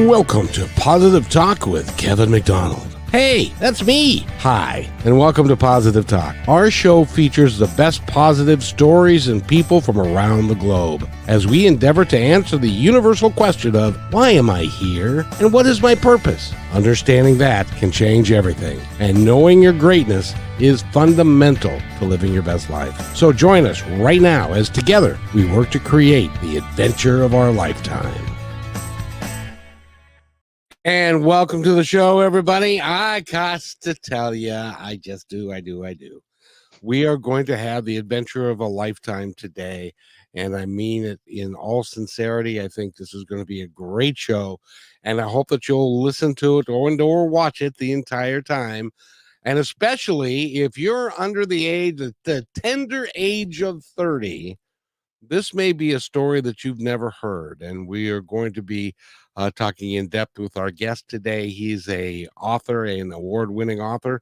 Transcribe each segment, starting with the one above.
Welcome to Positive Talk with Kevin McDonald. Hey, that's me. Hi, and welcome to Positive Talk. Our show features the best positive stories and people from around the globe as we endeavor to answer the universal question of why am I here and what is my purpose? Understanding that can change everything, and knowing your greatness is fundamental to living your best life. So join us right now as together we work to create the adventure of our lifetime. And welcome to the show, everybody. I got to tell you, I do. We are going to have the adventure of a lifetime today, and I mean it in all sincerity. I think this is going to be a great show, and I hope that you'll listen to it or watch it the entire time. And especially if you're under the tender age of 30, this may be a story that you've never heard, and we are going to be talking in depth with our guest today. He's an award-winning author.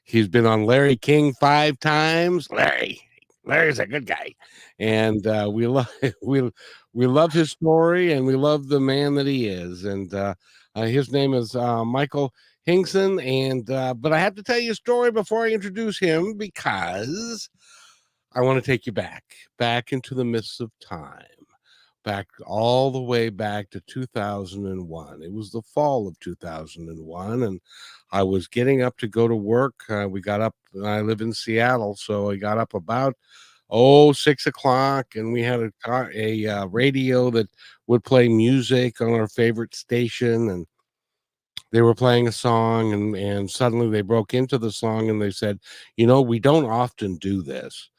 He's been on Larry King 5 times. Larry's a good guy, and we love we love his story, and we love the man that he is. And his name is Michael Hingson. And but I have to tell you a story before I introduce him, because I want to take you back into the mists of time. Back all the way back to 2001. It was the fall of 2001, and I was getting up to go to work. We got up, I live in Seattle, so I got up about 6 o'clock, and we had a radio that would play music on our favorite station, and they were playing a song, and suddenly they broke into the song, and they said, we don't often do this,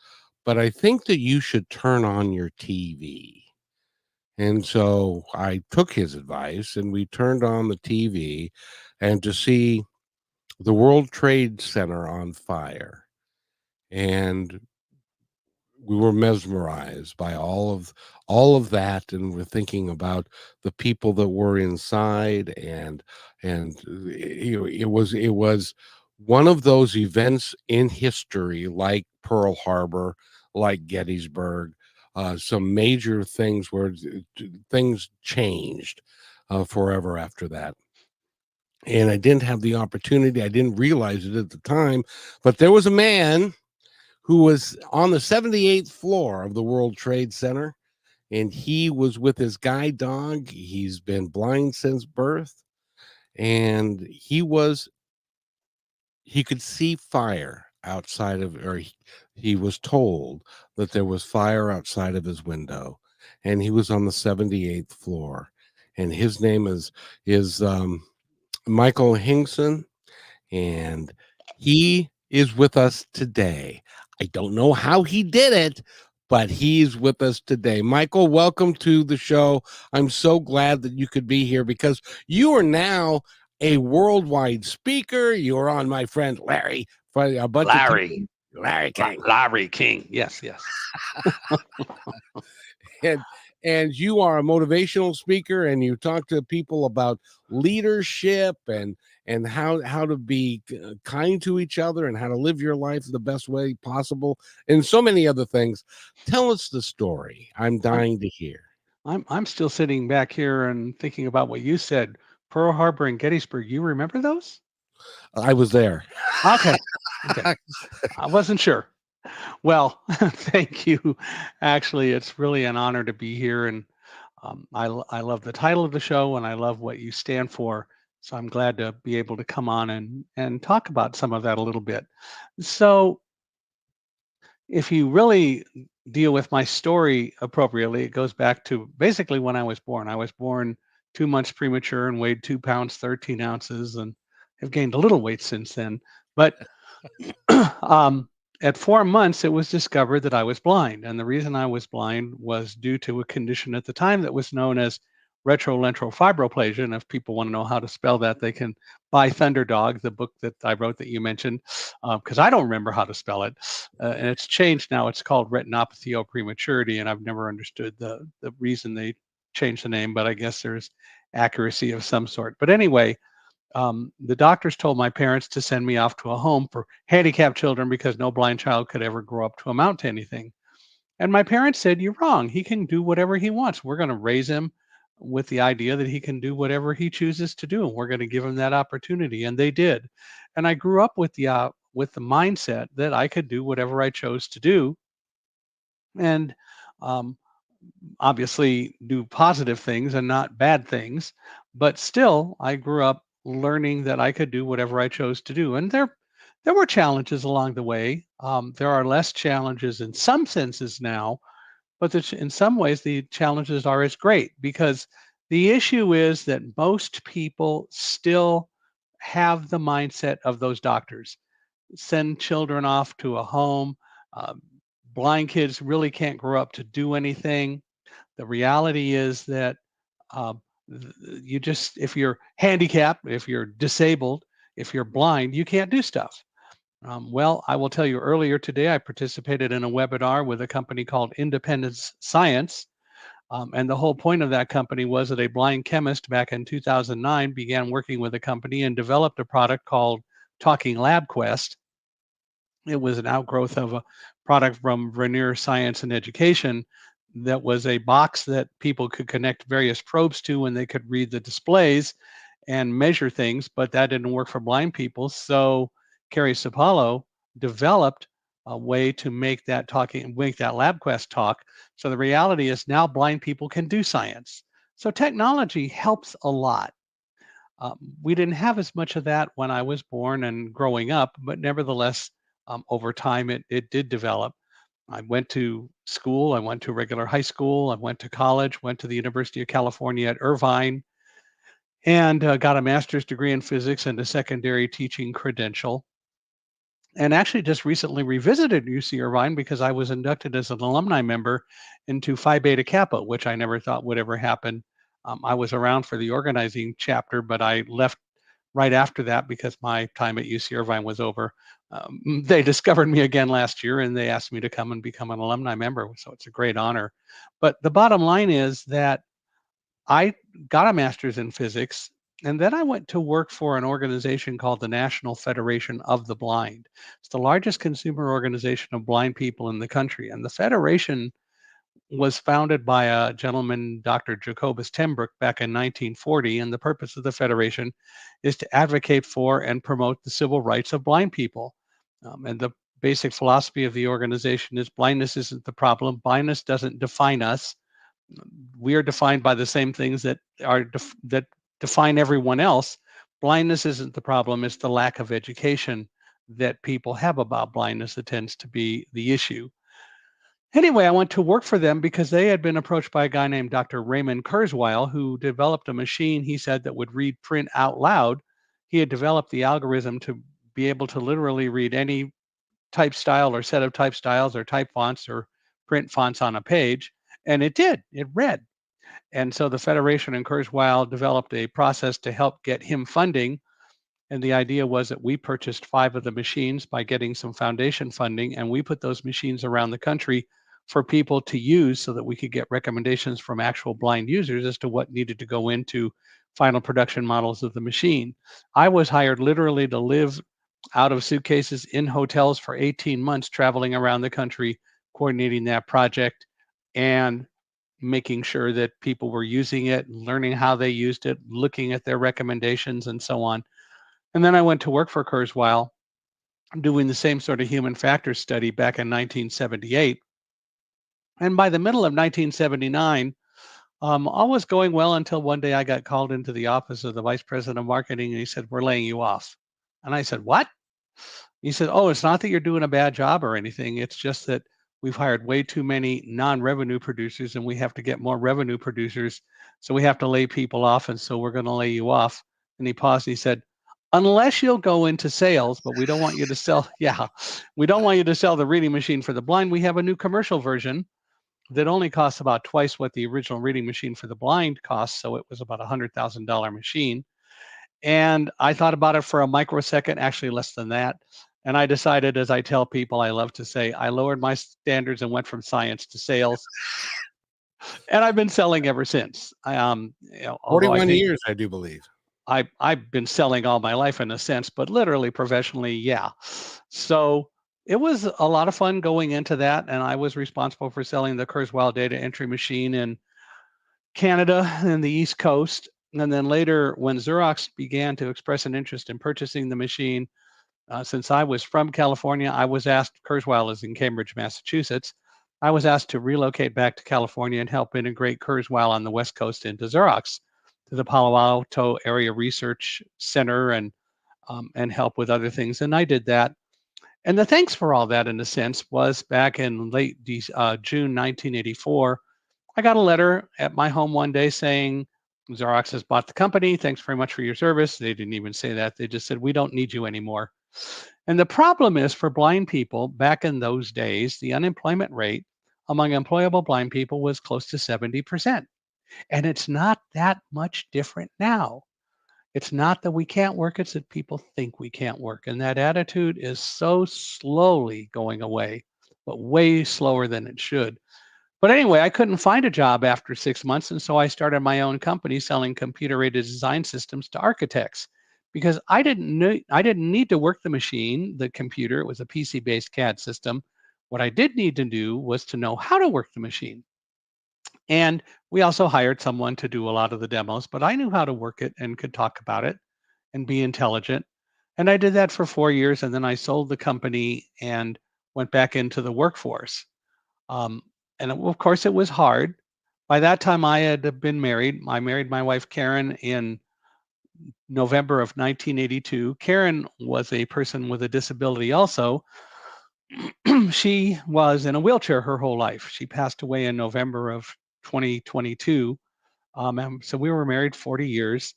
but I think that you should turn on your TV. And so I took his advice, and we turned on the TV, and to see the World Trade Center on fire. And we were mesmerized by all of that, and we're thinking about the people that were inside, and it was one of those events in history, like Pearl Harbor, like Gettysburg. Some major things where things changed forever after that. And I didn't have the opportunity. I didn't realize it at the time, but there was a man who was on the 78th floor of the World Trade Center, and he was with his guide dog. He's been blind since birth, and he could see fire outside of, or he was told that there was fire outside of his window, and he was on the 78th floor, and his name is Michael Hingson, and he is with us today. I don't know how he did it, but he's with us today. Michael, welcome to the show. I'm so glad that you could be here, because you are now a worldwide speaker. You're on my friend Larry for a bunch of Larry King. Larry King. Yes. and you are a motivational speaker, and you talk to people about leadership and how to be kind to each other, and how to live your life the best way possible, and so many other things. Tell us the story. I'm dying to hear. I'm still sitting back here and thinking about what you said. Pearl Harbor and Gettysburg. You remember those? I was there. Okay. I wasn't sure. Well, thank you. Actually, it's really an honor to be here, and I love the title of the show, and I love what you stand for. So I'm glad to be able to come on and talk about some of that a little bit. So if you really deal with my story appropriately, it goes back to basically when I was born. I was born 2 months premature and weighed 2 pounds, 13 ounces, and have gained a little weight since then. But at 4 months, it was discovered that I was blind. And the reason I was blind was due to a condition at the time that was known as retrolateral fibroplasia. And if people want to know how to spell that, they can buy Thunderdog, the book that I wrote that you mentioned, because I don't remember how to spell it. And it's changed now. It's called retinopathy of prematurity. And I've never understood the reason they changed the name, but I guess there's accuracy of some sort. But anyway, the doctors told my parents to send me off to a home for handicapped children because no blind child could ever grow up to amount to anything. And my parents said, "You're wrong. He can do whatever he wants. We're going to raise him with the idea that he can do whatever he chooses to do, and we're going to give him that opportunity. And they did. And I grew up with the mindset that I could do whatever I chose to do, and um, obviously do positive things and not bad things. But still, I grew up learning that I could do whatever I chose to do. And there were challenges along the way. There are less challenges in some senses now, but in some ways the challenges are as great, because the issue is that most people still have the mindset of those doctors. Send children off to a home. Uh, Blind kids really can't grow up to do anything. The reality is that um, you just, if you're handicapped, if you're disabled, if you're blind, you can't do stuff. Well, I will tell you, earlier today, I participated in a webinar with a company called Independence Science. And the whole point of that company was that a blind chemist back in 2009 began working with a company and developed a product called Talking Lab Quest. It was an outgrowth of a product from Vernier Science and Education that was a box that people could connect various probes to, and they could read the displays and measure things, but that didn't work for blind people. So Carrie Sapalo developed a way to make that LabQuest talk. So the reality is now blind people can do science. So technology helps a lot. We didn't have as much of that when I was born and growing up, but nevertheless, over time it did develop. I went to school. I went to regular high school. I went to college. Went to the University of California at Irvine, and got a master's degree in physics and a secondary teaching credential. And actually, just recently revisited UC Irvine because I was inducted as an alumni member into Phi Beta Kappa, which I never thought would ever happen. I was around for the organizing chapter, but I left right after that because my time at UC Irvine was over. They discovered me again last year and they asked me to come and become an alumni member. So it's a great honor. But the bottom line is that I got a master's in physics, and then I went to work for an organization called the National Federation of the Blind. It's the largest consumer organization of blind people in the country. And the federation was founded by a gentleman, Dr. Jacobus Tenbrook, back in 1940. And the purpose of the federation is to advocate for and promote the civil rights of blind people. And the basic philosophy of the organization is blindness isn't the problem. Blindness doesn't define us. We are defined by the same things that define everyone else. Blindness isn't the problem, it's the lack of education that people have about blindness that tends to be the issue. Anyway, I went to work for them because they had been approached by a guy named Dr. Raymond Kurzweil, who developed a machine, he said, that would read print out loud. He had developed the algorithm to be able to literally read any type style or set of type styles or type fonts or print fonts on a page. And it did, it read. And so the Federation and Kurzweil developed a process to help get him funding. And the idea was that we purchased 5 of the machines by getting some foundation funding, and we put those machines around the country for people to use so that we could get recommendations from actual blind users as to what needed to go into final production models of the machine. I was hired literally to live out of suitcases in hotels for 18 months, traveling around the country, coordinating that project and making sure that people were using it, learning how they used it, looking at their recommendations, and so on. And then I went to work for Kurzweil, doing the same sort of human factors study back in 1978. And by the middle of 1979, all was going well until one day I got called into the office of the vice president of marketing, and he said, "We're laying you off." And I said, "What?" He said, "Oh, it's not that you're doing a bad job or anything. It's just that we've hired way too many non-revenue producers and we have to get more revenue producers. So we have to lay people off. And so we're going to lay you off." And he paused and he said, "Unless you'll go into sales, but we don't want you to sell." Yeah, we don't want you to sell the reading machine for the blind. We have a new commercial version that only costs about twice what the original reading machine for the blind costs. So it was about $100,000 machine. And I thought about it for a microsecond, actually less than that. And I decided, as I tell people, I love to say, I lowered my standards and went from science to sales. And I've been selling ever since. Although I 41 think years, I do believe. I've been selling all my life in a sense, but literally professionally, yeah. So it was a lot of fun going into that. And I was responsible for selling the Kurzweil data entry machine in Canada and the East Coast. And then later, when Xerox began to express an interest in purchasing the machine, since I was from California, I was asked, Kurzweil is in Cambridge, Massachusetts. I was asked to relocate back to California and help integrate Kurzweil on the West Coast into Xerox, to the Palo Alto Area Research Center, and help with other things. And I did that. And the thanks for all that, in a sense, was back in late June 1984. I got a letter at my home one day saying, Xerox has bought the company. Thanks very much for your service. They didn't even say that. They just said, we don't need you anymore. And the problem is, for blind people back in those days, the unemployment rate among employable blind people was close to 70%. And it's not that much different now. It's not that we can't work, it's that people think we can't work. And that attitude is so slowly going away, but way slower than it should. But anyway, I couldn't find a job after 6 months. And so I started my own company selling computer aided design systems to architects, because I didn't need to work the machine, the computer. It was a PC based CAD system. What I did need to do was to know how to work the machine. And we also hired someone to do a lot of the demos, but I knew how to work it and could talk about it and be intelligent. And I did that for 4 years. And then I sold the company and went back into the workforce. Um, and of course, it was hard. By that time, I had been married. I married my wife, Karen, in November of 1982. Karen was a person with a disability also. She was in a wheelchair her whole life. She passed away in November of 2022. And so we were married 40 years.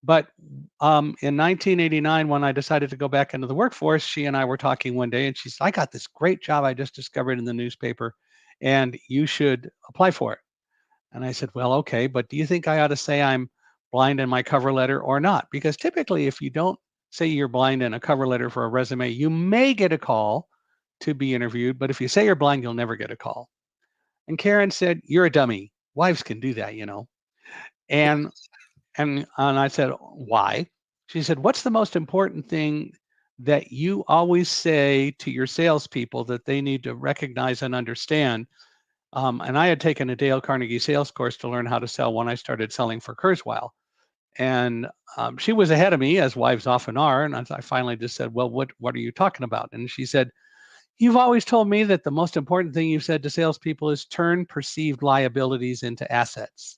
But in 1989, when I decided to go back into the workforce, she and I were talking one day, and she said, I got this great job I just discovered in the newspaper, and you should apply for it. And I said, well, okay, but do you think I ought to say I'm blind in my cover letter or not? Because typically, if you don't say you're blind in a cover letter for a resume, you may get a call to be interviewed. But if you say you're blind, you'll never get a call. And Karen said, you're a dummy. Wives can do that, you know. And and I said, why? She said, what's the most important thing that you always say to your salespeople that they need to recognize and understand? And I had taken a Dale Carnegie sales course to learn how to sell when I started selling for Kurzweil. And she was ahead of me, as wives often are. And I finally just said, well, what are you talking about? And she said, you've always told me that the most important thing you've said to salespeople is turn perceived liabilities into assets.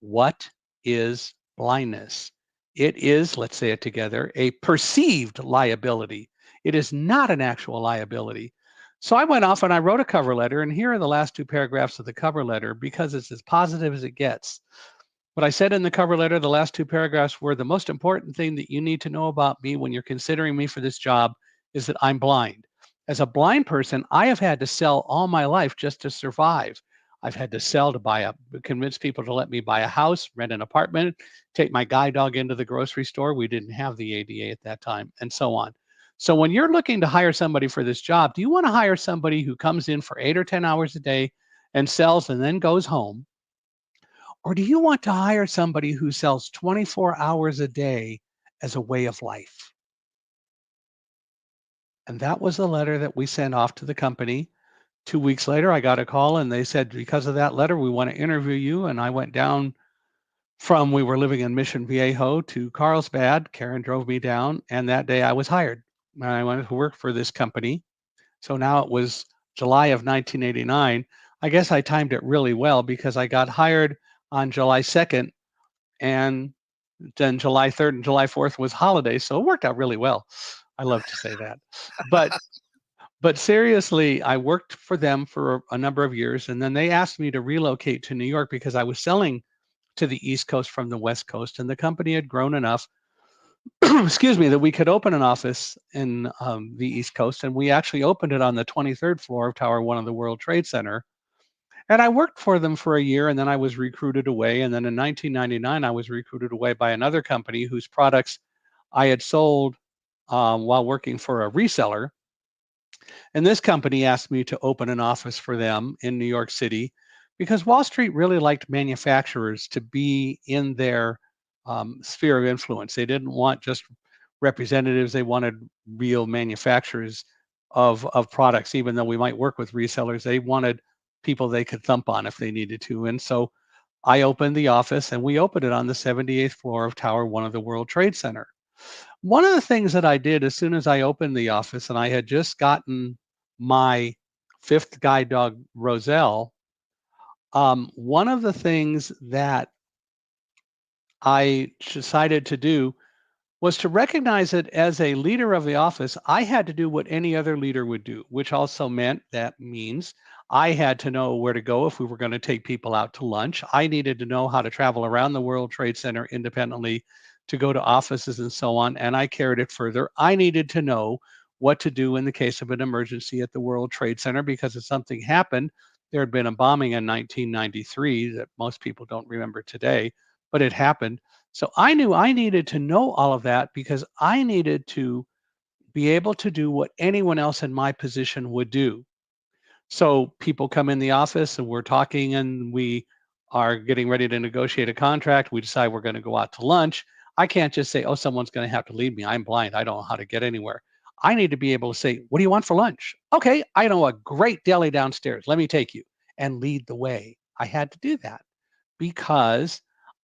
What is blindness? It is, let's say it together, a perceived liability. It is not an actual liability. So I went off and I wrote a cover letter, and here are the last two paragraphs of the cover letter, because it's as positive as it gets. What I said in the cover letter, the last two paragraphs were, the most important thing that you need to know about me when you're considering me for this job is that I'm blind. As a blind person, I have had to sell all my life just to survive. I've had to sell to convince people to let me buy a house, rent an apartment, take my guide dog into the grocery store. We didn't have the ADA at that time, and so on. So when you're looking to hire somebody for this job, do you want to hire somebody who comes in for 8 or 10 hours a day and sells and then goes home? Or do you want to hire somebody who sells 24 hours a day as a way of life? And that was the letter that we sent off to the company. 2 weeks later, I got a call and they said, because of that letter, we want to interview you. And I went down we were living in Mission Viejo to Carlsbad. Karen drove me down, and that day I was hired. And I went to work for this company. So now it was July of 1989. I guess I timed it really well, because I got hired on July 2nd, and then July 3rd and July 4th was holidays. So it worked out really well. I love to say that. But seriously, I worked for them for a number of years, and then they asked me to relocate to New York because I was selling to the East Coast from the West Coast, and the company had grown enough, excuse me, that we could open an office in the East Coast, and we actually opened it on the 23rd floor of Tower 1 of the World Trade Center. And I worked for them for a year, and then I was recruited away. And then in 1999, I was recruited away by another company whose products I had sold while working for a reseller. And this company asked me to open an office for them in New York City, because Wall Street really liked manufacturers to be in their sphere of influence. They didn't want just representatives. They wanted real manufacturers of products. Even though we might work with resellers, they wanted people they could thump on if they needed to. And so I opened the office, and we opened it on the 78th floor of Tower 1 of the World Trade Center. One of the things that I did as soon as I opened the office, and I had just gotten my fifth guide dog, Roselle, one of the things that I decided to do was to recognize that as a leader of the office, I had to do what any other leader would do, which also means I had to know where to go if we were going to take people out to lunch. I needed to know how to travel around the World Trade Center independently to go to offices and so on. And I carried it further. I needed to know what to do in the case of an emergency at the World Trade Center, because if something happened, there had been a bombing in 1993 that most people don't remember today, but it happened. So I knew I needed to know all of that because I needed to be able to do what anyone else in my position would do. So people come in the office and we're talking and we are getting ready to negotiate a contract. We decide we're going to go out to lunch. I can't just say, oh, someone's going to have to lead me. I'm blind. I don't know how to get anywhere. I need to be able to say, what do you want for lunch? Okay, I know a great deli downstairs. Let me take you, and lead the way. I had to do that because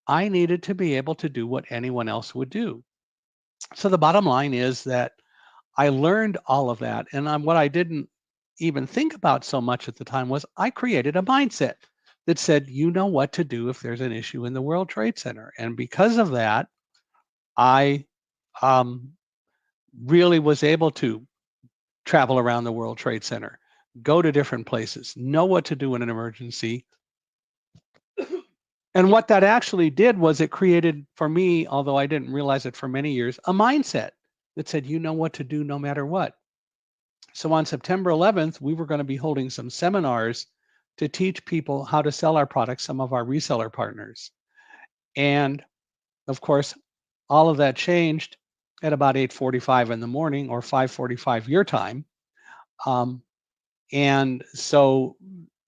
I needed to be able to do what anyone else would do. So the bottom line is that I learned all of that. And what I didn't even think about so much at the time was I created a mindset that said, you know what to do if there's an issue in the World Trade Center. And because of that, I um, really was able to travel around the World Trade Center, go to different places, know what to do in an emergency. And what that actually did was it created for me, although I didn't realize it for many years, a mindset that said, you know what to do no matter what. So on September 11th, we were going to be holding some seminars to teach people how to sell our products, some of our reseller partners. And of course, all of that changed at about 8:45 in the morning, or 5:45 your time. Um, and so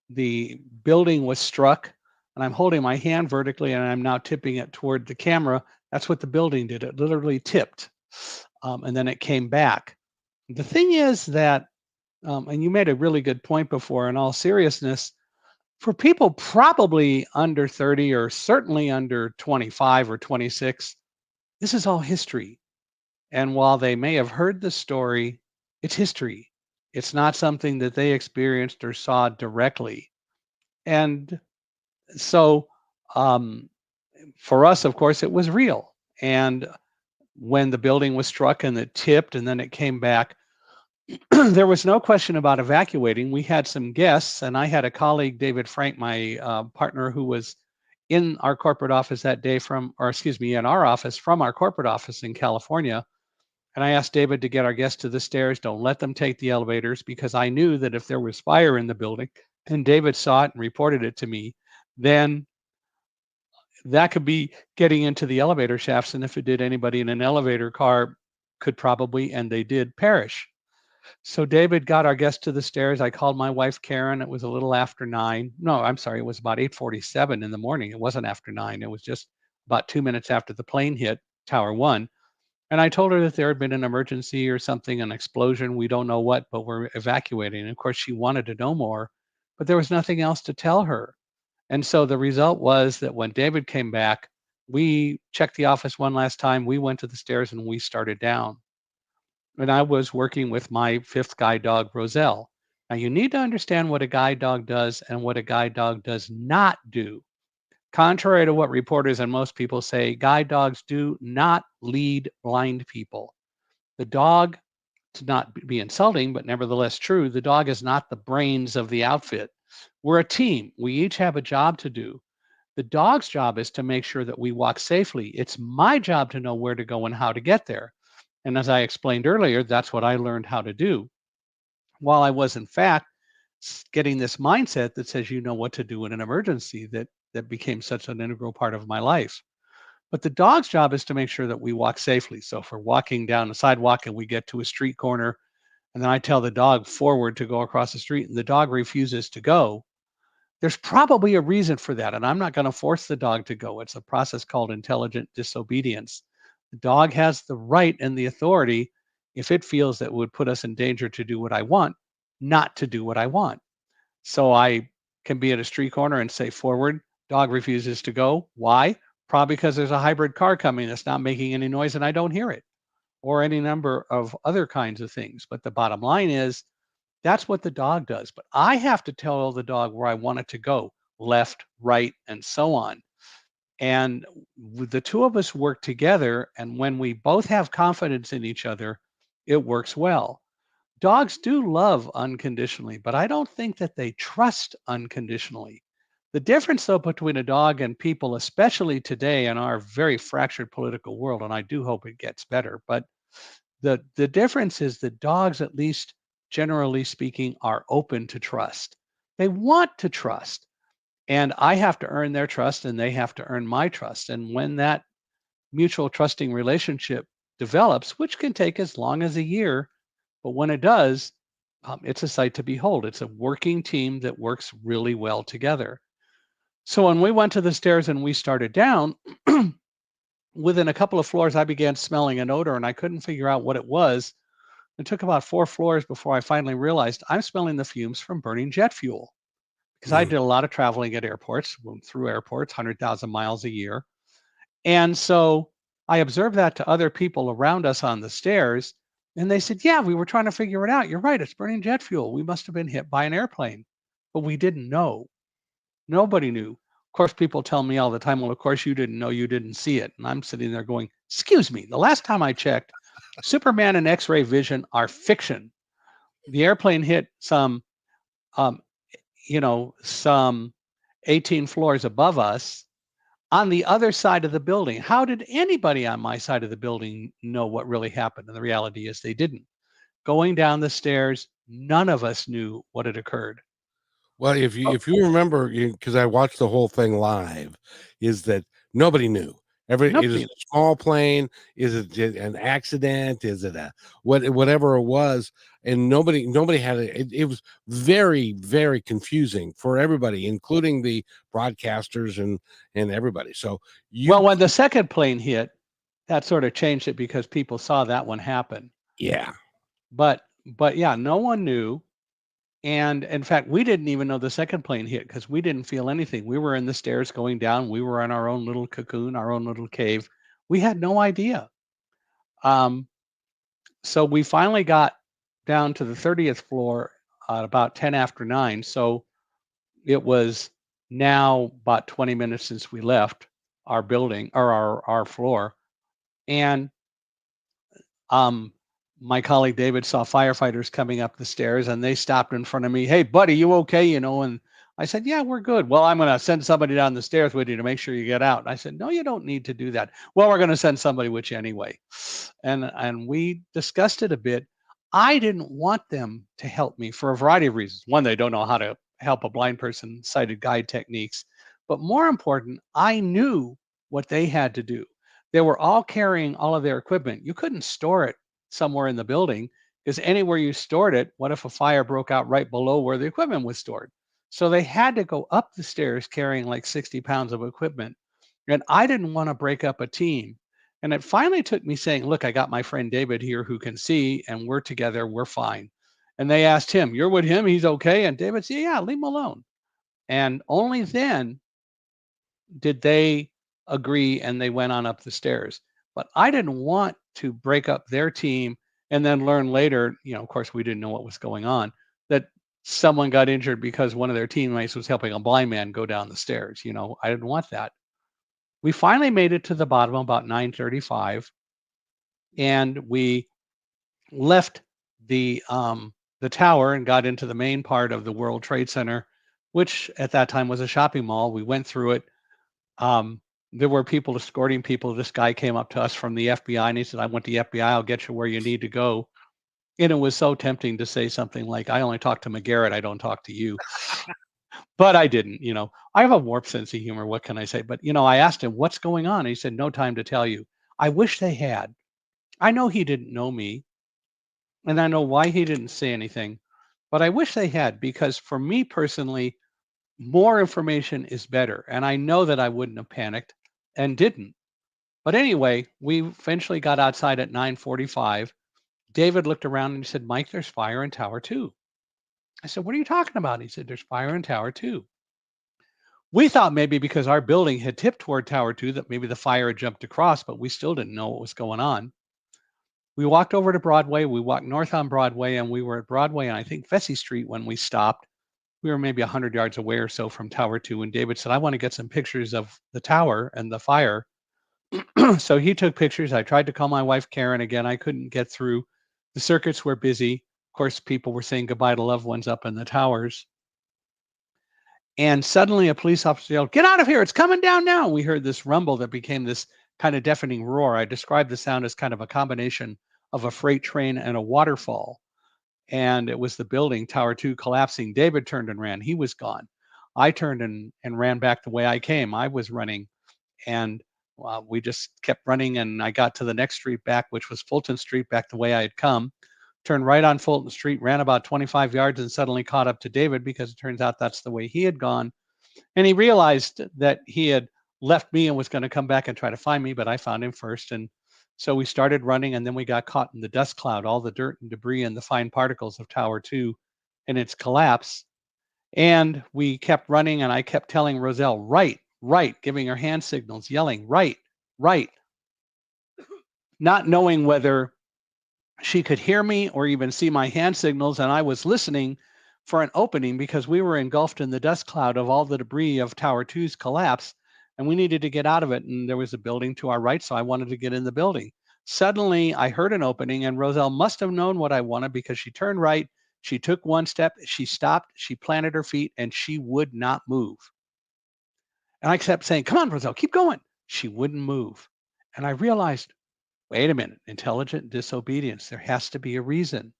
the building was struck, and I'm holding my hand vertically and I'm now tipping it toward the camera. That's what the building did. It literally tipped, and then it came back. The thing is that, and you made a really good point before, in all seriousness, for people probably under 30 or certainly under 25 or 26, this is all history. And while they may have heard the story, it's history. It's not something that they experienced or saw directly. And so um, for us, of course, it was real. And when the building was struck and it tipped and then it came back, there was no question about evacuating. We had some guests, and I had a colleague, David Frank, my partner, who was in our corporate office that day in our office from our corporate office in California. And I asked David to get our guests to the stairs. Don't let them take the elevators, because I knew that if there was fire in the building and David saw it and reported it to me, then that could be getting into the elevator shafts. And if it did, anybody in an elevator car could probably, and they did, perish. So David got our guests to the stairs. I called my wife, Karen. It was a little after 9. No, I'm sorry. It was about 8:47 in the morning. It wasn't after 9. It was just about 2 minutes after the plane hit Tower 1. And I told her that there had been an emergency or something, an explosion. We don't know what, but we're evacuating. And of course, she wanted to know more, but there was nothing else to tell her. And so the result was that when David came back, we checked the office one last time. We went to the stairs and we started down. And I was working with my fifth guide dog, Roselle. Now, you need to understand what a guide dog does and what a guide dog does not do. Contrary to what reporters and most people say, guide dogs do not lead blind people. The dog, to not be insulting, but nevertheless true, the dog is not the brains of the outfit. We're a team. We each have a job to do. The dog's job is to make sure that we walk safely. It's my job to know where to go and how to get there. And as I explained earlier, that's what I learned how to do. While I was, in fact, getting this mindset that says you know what to do in an emergency, that became such an integral part of my life. But the dog's job is to make sure that we walk safely. So if we're walking down the sidewalk and we get to a street corner, and then I tell the dog forward to go across the street and the dog refuses to go, there's probably a reason for that. And I'm not going to force the dog to go. It's a process called intelligent disobedience. The dog has the right and the authority, if it feels that it would put us in danger, to do what I want, not to do what I want. So I can be at a street corner and say forward. Dog refuses to go. Why? Probably because there's a hybrid car coming that's not making any noise and I don't hear it, or any number of other kinds of things. But the bottom line is that's what the dog does. But I have to tell the dog where I want it to go, left, right, and so on. And the two of us work together. And when we both have confidence in each other, it works well. Dogs do love unconditionally, but I don't think that they trust unconditionally. The difference, though, between a dog and people, especially today in our very fractured political world, and I do hope it gets better, but the difference is that dogs, at least generally speaking, are open to trust. They want to trust, and I have to earn their trust, and they have to earn my trust. And when that mutual trusting relationship develops, which can take as long as a year, but when it does, it's a sight to behold. It's a working team that works really well together. So when we went to the stairs and we started down, within a couple of floors, I began smelling an odor and I couldn't figure out what it was. It took about 4 floors before I finally realized I'm smelling the fumes from burning jet fuel because I Mm. did a lot of traveling at airports, through airports, 100,000 miles a year. And so I observed that to other people around us on the stairs. And they said, yeah, we were trying to figure it out. You're right. It's burning jet fuel. We must have been hit by an airplane. But we didn't know. Nobody knew. Of course, people tell me all the time, well, of course, you didn't know, you didn't see it. And I'm sitting there going, excuse me, the last time I checked, Superman and X ray vision are fiction. The airplane hit um, some 18 floors above us on the other side of the building. How did anybody on my side of the building know what really happened? And the reality is they didn't. Going down the stairs, none of us knew what had occurred. Well, if you remember, because I watched the whole thing live, is that nobody knew. It is Nobody. a small plane. Is it an accident? Is it a whatever it was? And nobody had it. It was very, very confusing for everybody, including the broadcasters and everybody. So Well, you, when the second plane hit, that sort of changed it because people saw that one happen. yeah. But yeah, no one knew. And in fact, we didn't even know the second plane hit because we didn't feel anything. We were in the stairs going down. We were in our own little cocoon, our own little cave. We had no idea. Um, so we finally got down to the 30th floor at about 10 after 9. So it was now about 20 minutes since we left our building or our floor. And um, my colleague David saw firefighters coming up the stairs and they stopped in front of me. Hey, buddy, you okay? And I said, yeah, we're good. Well, I'm going to send somebody down the stairs with you to make sure you get out. And I said, no, you don't need to do that. Well, we're going to send somebody with you anyway. And we discussed it a bit. I didn't want them to help me for a variety of reasons. One, they don't know how to help a blind person, sighted guide techniques. But more important, I knew what they had to do. They were all carrying all of their equipment. You couldn't store it somewhere in the building because anywhere you stored it, what if a fire broke out right below where the equipment was stored? So they had to go up the stairs carrying like 60 pounds of equipment. And I didn't want to break up a team. And it finally took me saying, look, I got my friend David here who can see, and we're together, we're fine. And they asked him, you're with him, he's okay. And David said, yeah, leave him alone. And only then did they agree and they went on up the stairs. But I didn't want to break up their team and then learn later, of course, we didn't know what was going on, that someone got injured because one of their teammates was helping a blind man go down the stairs. I didn't want that. We finally made it to the bottom about 9:35, and we left the tower and got into the main part of the World Trade Center, which at that time was a shopping mall. We went through it. Um, there were people escorting people. This guy came up to us from the FBI and he said, I went to the FBI, I'll get you where you need to go. And it was so tempting to say something like, I only talk to McGarrett, I don't talk to you. But I didn't. I have a warped sense of humor. What can I say? But, I asked him, what's going on? He said, no time to tell you. I wish they had. I know he didn't know me and I know why he didn't say anything, but I wish they had because for me personally, more information is better. And I know that I wouldn't have panicked and didn't. But anyway, we eventually got outside at 9:45. David looked around and he said, Mike, there's fire in Tower 2. I said, what are you talking about? He said, there's fire in Tower 2. We thought maybe because our building had tipped toward Tower 2 that maybe the fire had jumped across, but we still didn't know what was going on. We walked over to Broadway. We walked north on Broadway, and we were at Broadway and I think Vesey Street when we stopped. We were maybe 100 yards away or so from Tower 2. And David said, I want to get some pictures of the tower and the fire. So he took pictures. I tried to call my wife, Karen. Again, I couldn't get through. The circuits were busy. Of course, people were saying goodbye to loved ones up in the towers. And suddenly a police officer yelled, get out of here. It's coming down now. We heard this rumble that became this kind of deafening roar. I described the sound as kind of a combination of a freight train and a waterfall. And it was the building, Tower 2, collapsing. David turned and ran. He was gone. I turned and ran back the way I came. I was running. And we just kept running. And I got to the next street back, which was Fulton Street, back the way I had come. Turned right on Fulton Street, ran about 25 yards, and suddenly caught up to David because it turns out that's the way he had gone. And he realized that he had left me and was going to come back and try to find me, but I found him first. And so we started running, and then we got caught in the dust cloud, all the dirt and debris and the fine particles of Tower 2 and its collapse. And we kept running, and I kept telling Roselle, right, right, giving her hand signals, yelling, right, right, not knowing whether she could hear me or even see my hand signals. And I was listening for an opening because we were engulfed in the dust cloud of all the debris of Tower 2's collapse, and we needed to get out of it. And there was a building to our right, so I wanted to get in the building. Suddenly, I heard an opening, and Roselle must have known what I wanted because she turned right. She took one step, she stopped, she planted her feet, and she would not move. And I kept saying, come on, Roselle, keep going. She wouldn't move. And I realized, wait a minute, intelligent disobedience. There has to be a reason.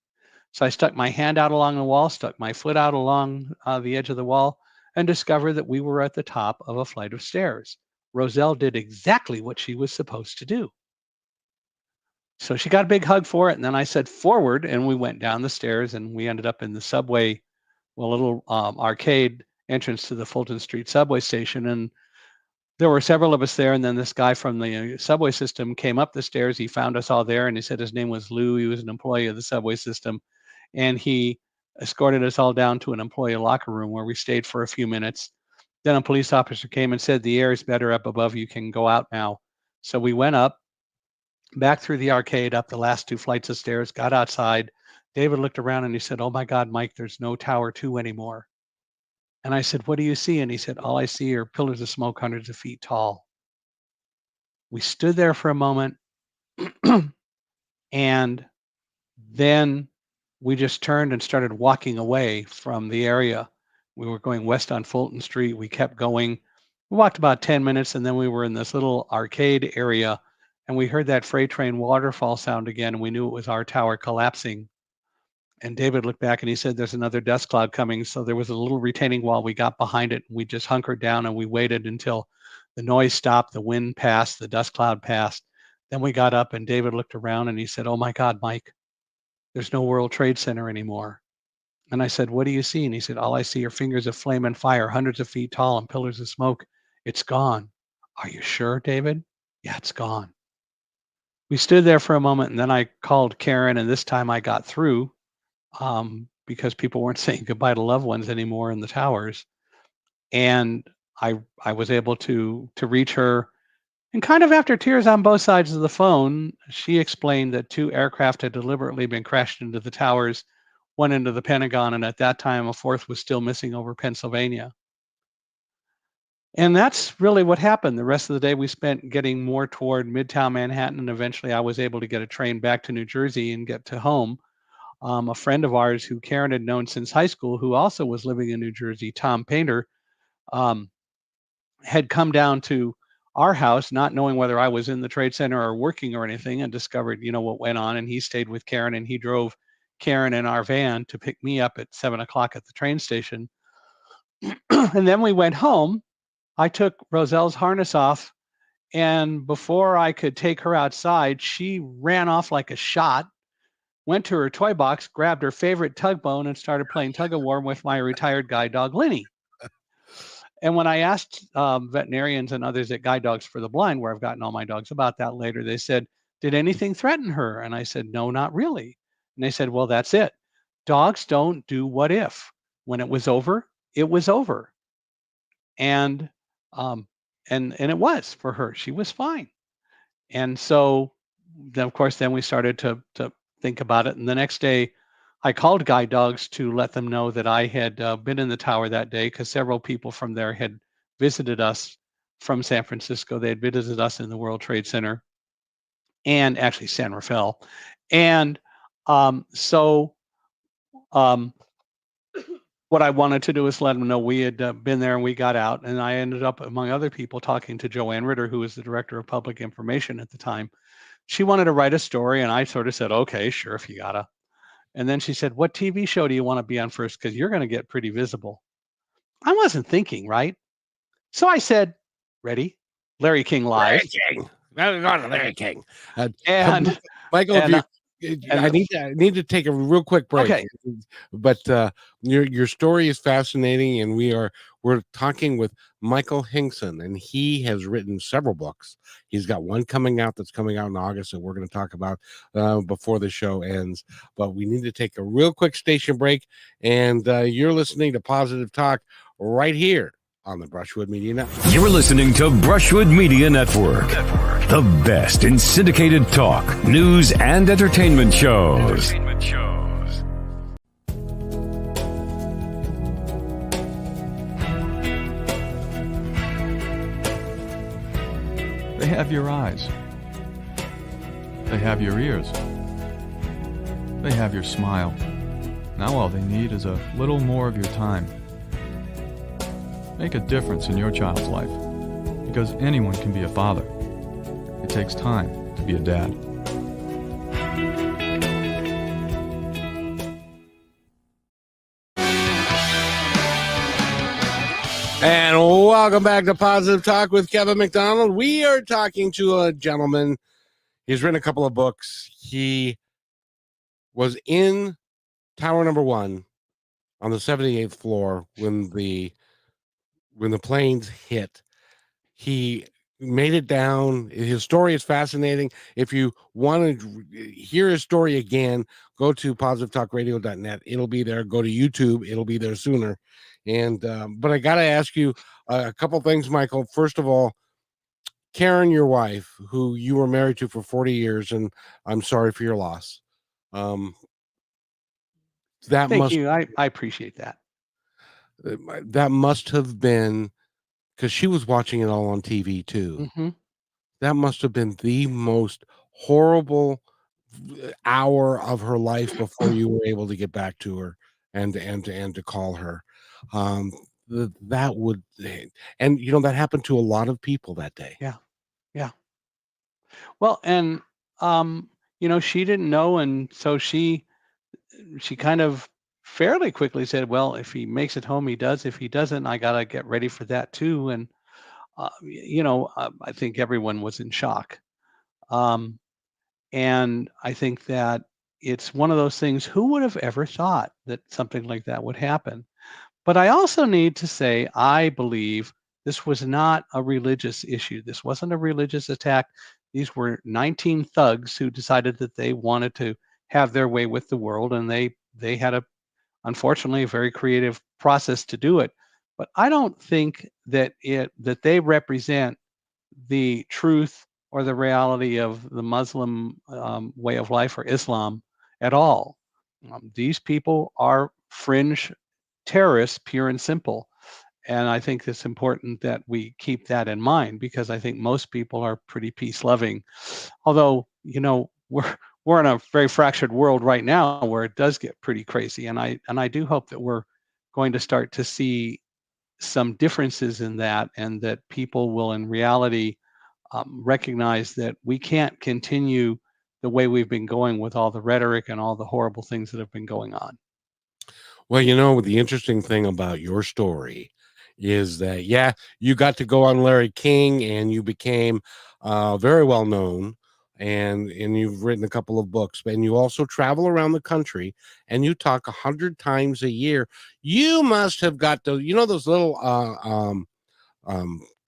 So I stuck my hand out along the wall, stuck my foot out along the edge of the wall, and discovered that we were at the top of a flight of stairs. Roselle did exactly what she was supposed to do. So she got a big hug for it. And then I said forward, and we went down the stairs, and we ended up in the subway, well, a little arcade entrance to the Fulton Street subway station. And there were several of us there. And then this guy from the subway system came up the stairs. He found us all there, and he said his name was Lou. He was an employee of the subway system. And he escorted us all down to an employee locker room where we stayed for a few minutes. Then a police officer came and said, the air is better up above. You can go out now. So we went up, back through the arcade, up the last 2 flights of stairs, got outside. David looked around and he said, oh my God, Mike, there's no Tower 2 anymore. And I said, what do you see? And he said, all I see are pillars of smoke hundreds of feet tall. We stood there for a moment and then we just turned and started walking away from the area. We were going west on Fulton Street. We kept going. We walked about 10 minutes, and then we were in this little arcade area, and we heard that freight train waterfall sound again, and we knew it was our tower collapsing. And David looked back and he said, there's another dust cloud coming. So there was a little retaining wall. We got behind it, and we just hunkered down, and we waited until the noise stopped, the wind passed, the dust cloud passed. Then we got up, and David looked around and he said, oh my God, Mike, there's no World Trade Center anymore. And I said, what do you see? And he said, all I see are fingers of flame and fire, hundreds of feet tall, and pillars of smoke. It's gone. Are you sure, David? Yeah, it's gone. We stood there for a moment, and then I called Karen, and this time I got through because people weren't saying goodbye to loved ones anymore in the towers. And I was able to reach her. And kind of after tears on both sides of the phone, she explained that 2 aircraft had deliberately been crashed into the towers, one into the Pentagon, and at that time a 4th was still missing over Pennsylvania. And that's really what happened. The rest of the day we spent getting more toward Midtown Manhattan, and eventually I was able to get a train back to New Jersey and get to home. A friend of ours who Karen had known since high school, who also was living in New Jersey, Tom Painter, had come down to our house, not knowing whether I was in the Trade Center or working or anything, and discovered, what went on. And he stayed with Karen, and he drove Karen in our van to pick me up at 7 o'clock at the train station. And then we went home. I took Roselle's harness off, and before I could take her outside, she ran off like a shot, went to her toy box, grabbed her favorite tug bone, and started playing tug of war with my retired guide dog, Linny. And when I asked veterinarians and others at Guide Dogs for the Blind, where I've gotten all my dogs, about that later, they said, did anything threaten her? And I said, no, not really. And they said, well, that's it. Dogs don't do what if. When it was over, it was over. and um, and it was for her. She was fine. And so then, of course, then we started to think about it. And the next day, I called guide dogs to let them know that I had been in the tower that day because several people from there had visited us from San Francisco. They had visited us in the World Trade Center and actually San Rafael. And so um, what I wanted to do is let them know we had been there and we got out. And I ended up, among other people, talking to Joanne Ritter, who was the director of public information at the time. She wanted to write a story, and I sort of said, okay, sure, if you gotta. And then she said, what TV show do you want to be on first? Because you're going to get pretty visible. I wasn't thinking, right? So I said, ready? Larry King Larry Live. King. Not Larry King. Uh, And, Michael, if and, you, and I need to take a real quick break. okay. But your story is fascinating, and we're talking with Michael Hingson, and he has written several books. He's got one that's coming out in August that we're going to talk about before the show ends. But we need to take a real quick station break, and you're listening to Positive Talk right here on the Brushwood Media Network. You're listening to Brushwood Media Network, the best in syndicated talk, news, and entertainment shows. They have your eyes. They have your ears. They have your smile. Now all they need is a little more of your time. Make a difference in your child's life, because anyone can be a father. It takes time to be a dad. And welcome back to Positive Talk with Kevin McDonald. We are talking to a gentleman. He's written a couple of books. He was in Tower Number 1 on the 78th floor when the planes hit. He made it down. His story is fascinating. If you want to hear his story again, go to positivetalkradio.net. It'll be there. Go to YouTube. It'll be there sooner. And but I got to ask you a couple things, Michael. First of all, Karen, your wife, who you were married to for 40 years, and I'm sorry for your loss. Thank you. I appreciate that. That must have been, because she was watching it all on TV too. Mm-hmm. That must have been the most horrible hour of her life before you were able to get back to her and to call her. That would, and that happened to a lot of people that day. Yeah. Well, and she didn't know, and so she kind of fairly quickly said, well, if he makes it home, he does. If he doesn't, I got to get ready for that too. And, I think everyone was in shock. And I think that it's one of those things, who would have ever thought that something like that would happen? But I also need to say, I believe this was not a religious issue. This wasn't a religious attack. These were 19 thugs who decided that they wanted to have their way with the world, and they had unfortunately a very creative process to do it. But I don't think that they represent the truth or the reality of the Muslim way of life or Islam at all. These people are fringe terrorists, pure and simple. And I think it's important that we keep that in mind, because I think most people are pretty peace loving. Although, we're in a very fractured world right now where it does get pretty crazy. And I do hope that we're going to start to see some differences in that, and that people will in reality recognize that we can't continue the way we've been going with all the rhetoric and all the horrible things that have been going on. Well, the interesting thing about your story is that, yeah, you got to go on Larry King and you became very well known, and you've written a couple of books, and you also travel around the country and you talk 100 times a year. You must have got those little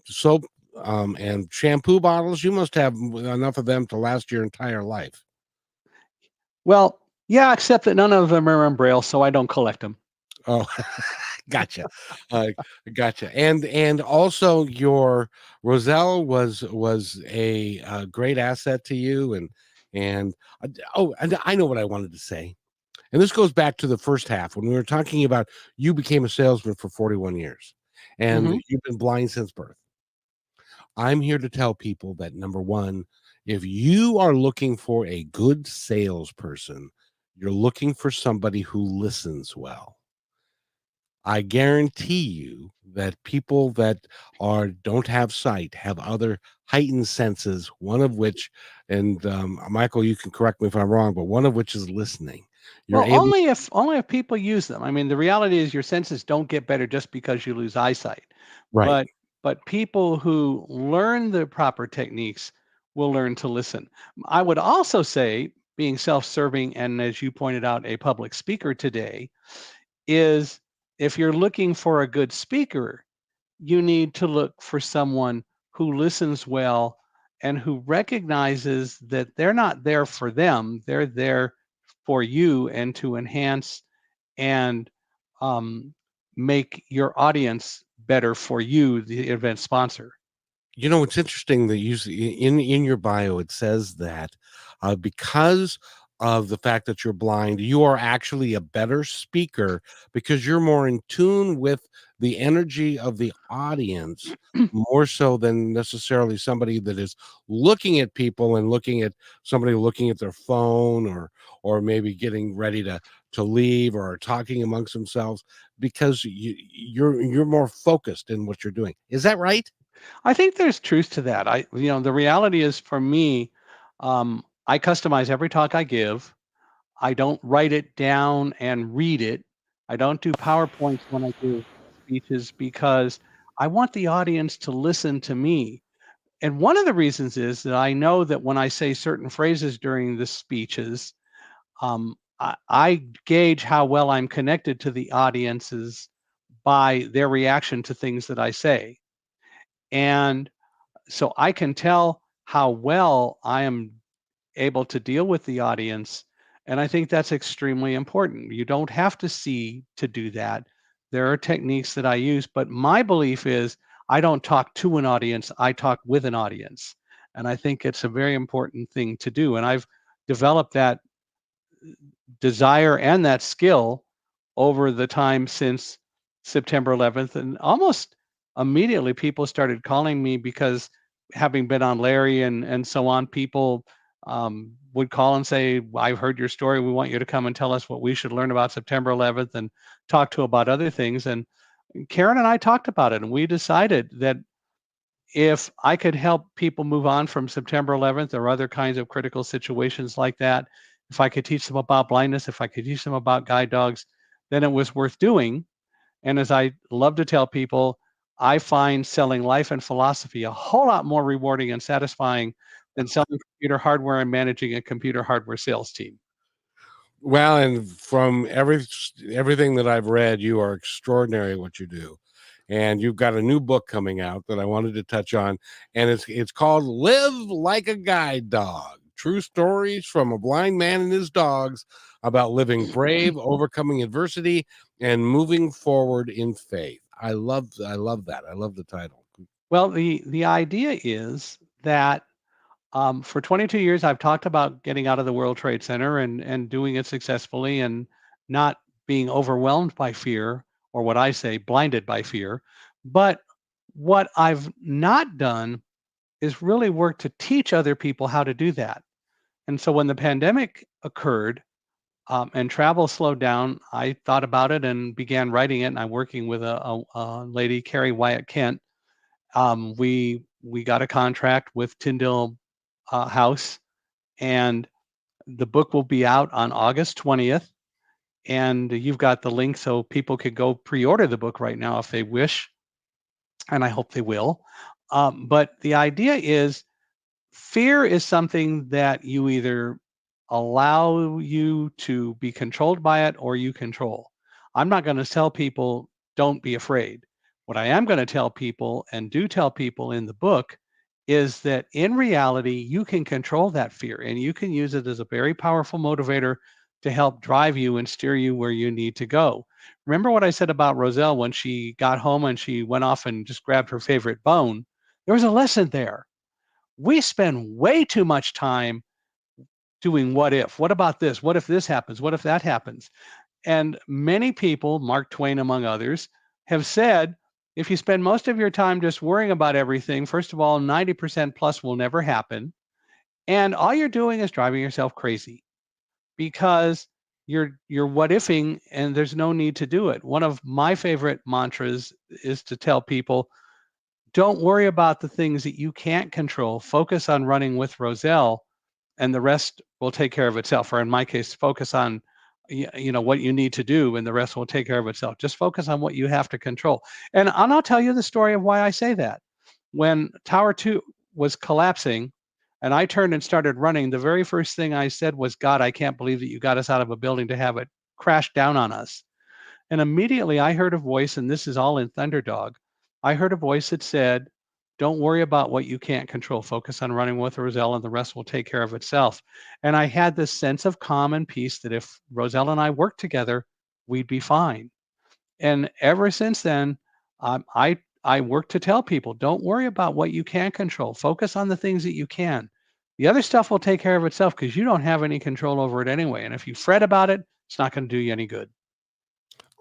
soap and shampoo bottles. You must have enough of them to last your entire life. Well, yeah, except that none of them are in Braille, so I don't collect them. Oh, Gotcha. Uh, gotcha. And also your Roselle was a great asset to you, and oh, and I know what I wanted to say. And this goes back to the first half when we were talking about you became a salesman for 41 years and Hmm. you've been blind since birth. I'm here to tell people that number one, if you are looking for a good salesperson, you're looking for somebody who listens well. I guarantee you that people that don't have sight have other heightened senses, one of which, and Michael, you can correct me if I'm wrong, but one of which is listening. You're Well, able, only if people use them. I mean, the reality is your senses don't get better just because you lose eyesight. right? But people who learn the proper techniques will learn to listen. I would also say, being self-serving and as you pointed out, a public speaker today, is if you're looking for a good speaker, you need to look for someone who listens well and who recognizes that they're not there for them, they're there for you and to enhance and um, make your audience better for you, the event sponsor. You know, it's interesting that in your bio it says that because of the fact that you're blind, you are actually a better speaker because you're more in tune with the energy of the audience more so than necessarily somebody that is looking at people and looking at somebody looking at their phone or maybe getting ready to leave or talking amongst themselves because you're more focused in what you're doing. Is that right? I think there's truth to that. The reality is for me, I customize every talk I give. I don't write it down and read it. I don't do PowerPoints when I give speeches because I want the audience to listen to me. And one of the reasons is that I know that when I say certain phrases during the speeches, I gauge how well I'm connected to the audiences by their reaction to things that I say. And so I can tell how well I am able to deal with the audience. And I think that's extremely important. You don't have to see to do that. There are techniques that I use, but my belief is I don't talk to an audience, I talk with an audience. And I think it's a very important thing to do. And I've developed that desire and that skill over the time since September 11th. And almost immediately, people started calling me because having been on Larry and so on, people would call and say, I've heard your story. We want you to come and tell us what we should learn about September 11th and talk to about other things. And Karen and I talked about it, and we decided that if I could help people move on from September 11th or other kinds of critical situations like that, if I could teach them about blindness, if I could teach them about guide dogs, then it was worth doing. And as I love to tell people, I find selling life and philosophy a whole lot more rewarding and satisfying than selling computer hardware and managing a computer hardware sales team. Well, and from everything that I've read, you are extraordinary at what you do. And you've got a new book coming out that I wanted to touch on, and it's called Live Like a Guide Dog. True stories from a blind man and his dogs about living brave, overcoming adversity, and moving forward in faith. I love that. I love the title. Well, the idea is that for 22 years, I've talked about getting out of the World Trade Center and doing it successfully and not being overwhelmed by fear, or what I say, blinded by fear. But what I've not done is really work to teach other people how to do that. And so when the pandemic occurred and travel slowed down, I thought about it and began writing it. And I'm working with a lady, Carrie Wyatt Kent. We got a contract with Tyndall House, and the book will be out on August 20th. And you've got the link so people could go pre-order the book right now if they wish, and I hope they will. But the idea is fear is something that you either allow you to be controlled by it or you control. I'm not going to tell people don't be afraid. What I am going to tell people and do tell people in the book is that in reality, you can control that fear and you can use it as a very powerful motivator to help drive you and steer you where you need to go. Remember what I said about Roselle when she got home and she went off and just grabbed her favorite bone? There was a lesson there. We spend way too much time doing what if. What about this? What if this happens? What if that happens? And many people, Mark Twain among others, have said if you spend most of your time just worrying about everything, first of all, 90% plus will never happen. And all you're doing is driving yourself crazy because you're what ifing and there's no need to do it. One of my favorite mantras is to tell people, don't worry about the things that you can't control. Focus on running with Roselle and the rest will take care of itself. Or in my case, focus on what you need to do and the rest will take care of itself. Just focus on what you have to control. And I'll tell you the story of why I say that. When Tower 2 was collapsing and I turned and started running, the very first thing I said was, God, I can't believe that you got us out of a building to have it crash down on us. And immediately I heard a voice, and this is all in Thunderdog. I heard a voice that said, don't worry about what you can't control. Focus on running with Roselle and the rest will take care of itself. And I had this sense of calm and peace that if Roselle and I worked together, we'd be fine. And ever since then, I work to tell people, don't worry about what you can't control. Focus on the things that you can. The other stuff will take care of itself because you don't have any control over it anyway. And if you fret about it, it's not going to do you any good.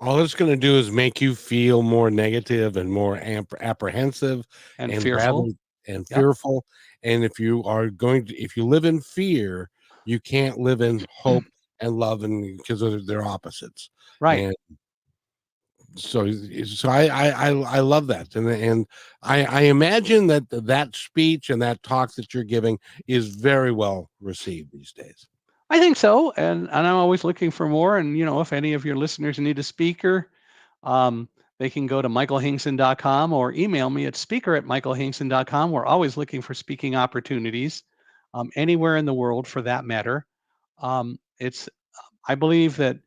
All it's going to do is make you feel more negative and more apprehensive And fearful. And Yep. fearful. And if you live in fear, you can't live in hope and love, and because they're opposites. Right. And so I love that. And I imagine that speech and that talk that you're giving is very well received these days. I think so, and I'm always looking for more. And if any of your listeners need a speaker, they can go to michaelhingson.com or email me at speaker@michaelhingson.com. We're always looking for speaking opportunities, anywhere in the world for that matter. I believe that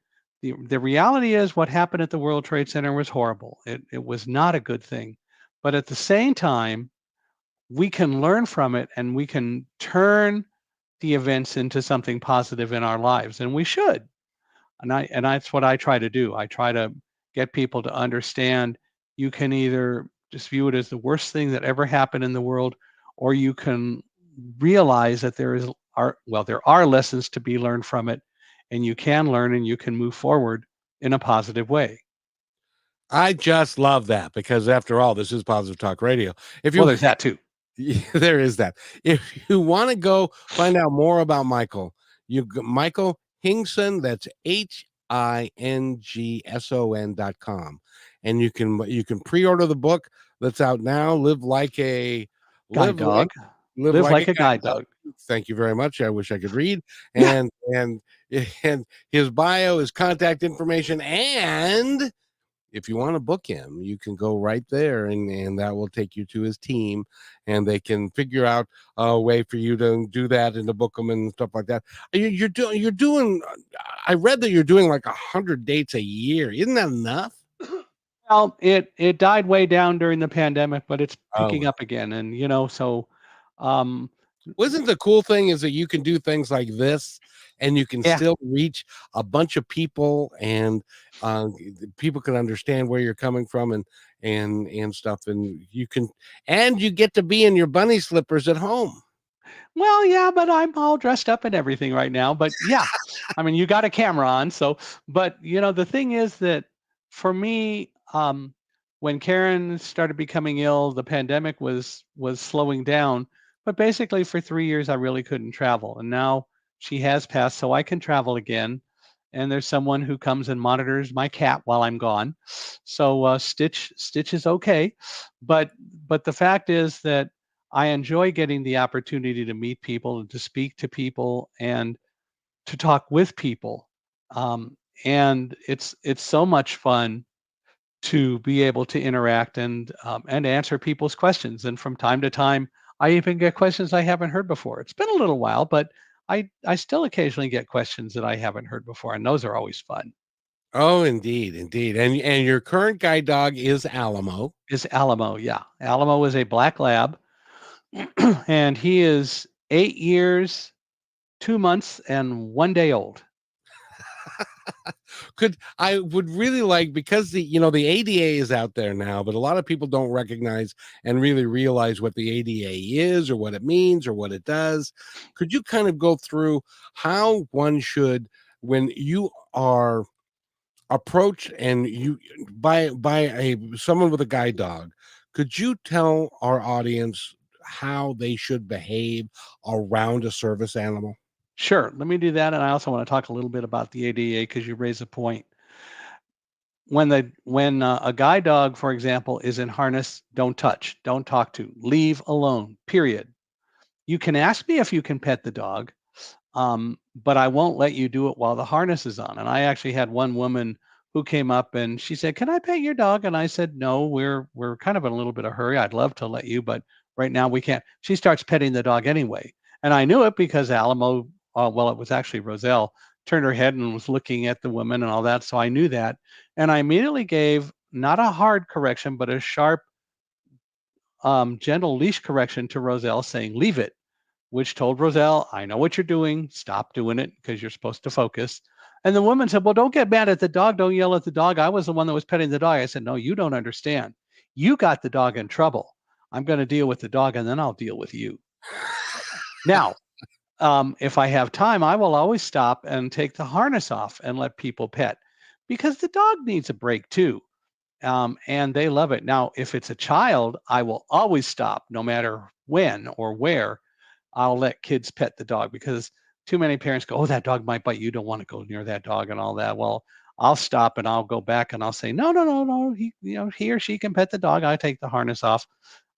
the reality is what happened at the World Trade Center was horrible. It was not a good thing, but at the same time, we can learn from it and we can turn the events into something positive in our lives, and we should. And that's what I try to do. I try to get people to understand you can either just view it as the worst thing that ever happened in the world, or you can realize that there are lessons to be learned from it, and you can learn and you can move forward in a positive way. I just love that because after all, this is Positive Talk Radio. Well, there's that too. Yeah, there is that. If you want to go find out more about Michael, Michael Hingson, that's HINGSON.com. And you can pre-order the book that's out now. Live like a guide dog. Live like a guide dog. Thank you very much. I wish I could read. And his bio, his contact information, and if you want to book him, you can go right there and that will take you to his team and they can figure out a way for you to do that and to book them and stuff like that. You're doing, I read that you're doing like 100 dates a year. Isn't that enough? Well, it died way down during the pandemic, but it's picking up again. And, wasn't the cool thing is that you can do things like this and you can still reach a bunch of people and people can understand where you're coming from and stuff. And you get to be in your bunny slippers at home. Well, yeah, but I'm all dressed up and everything right now. But yeah, I mean, you got a camera on. So, but the thing is that for me, when Karen started becoming ill, the pandemic was slowing down. But basically for 3 years, I really couldn't travel. And now she has passed, so I can travel again. And there's someone who comes and monitors my cat while I'm gone. So Stitch is okay. But the fact is that I enjoy getting the opportunity to meet people and to speak to people and to talk with people. And it's so much fun to be able to interact and answer people's questions. And from time to time, I even get questions I haven't heard before. It's been a little while, but I still occasionally get questions that I haven't heard before, and those are always fun. Oh, indeed. And your current guide dog is Alamo. Is Alamo, yeah. Alamo is a black lab, and he is 8 years, 2 months, and 1 day old. I would really like, because the ADA is out there now, but a lot of people don't recognize and really realize what the ADA is or what it means or what it does. Could you kind of go through how one should, when you are approached and you by someone with a guide dog, could you tell our audience how they should behave around a service animal? Sure, let me do that. And I also want to talk a little bit about the ADA because you raise a point. When a guide dog, for example, is in harness, don't touch, don't talk to, leave alone, period. You can ask me if you can pet the dog, but I won't let you do it while the harness is on. And I actually had one woman who came up and she said, "Can I pet your dog?" And I said, "No, we're kind of in a little bit of hurry. I'd love to let you, but right now we can't." She starts petting the dog anyway, and I knew it because Alamo, well, it was actually Roselle, turned her head and was looking at the woman and all that. So I knew that, and I immediately gave not a hard correction, but a sharp, gentle leash correction to Roselle, saying, "Leave it," which told Roselle, "I know what you're doing. Stop doing it because you're supposed to focus." And the woman said, "Well, don't get mad at the dog. Don't yell at the dog. I was the one that was petting the dog." I said, "No, you don't understand. You got the dog in trouble. I'm going to deal with the dog and then I'll deal with you." Now, if I have time, I will always stop and take the harness off and let people pet because the dog needs a break too. And they love it. Now, if it's a child, I will always stop no matter when or where. I'll let kids pet the dog because too many parents go, "Oh, that dog might bite. You don't want to go near that dog," and all that. Well, I'll stop and I'll go back and I'll say, "No, no, no, no. He or she can pet the dog. I take the harness off."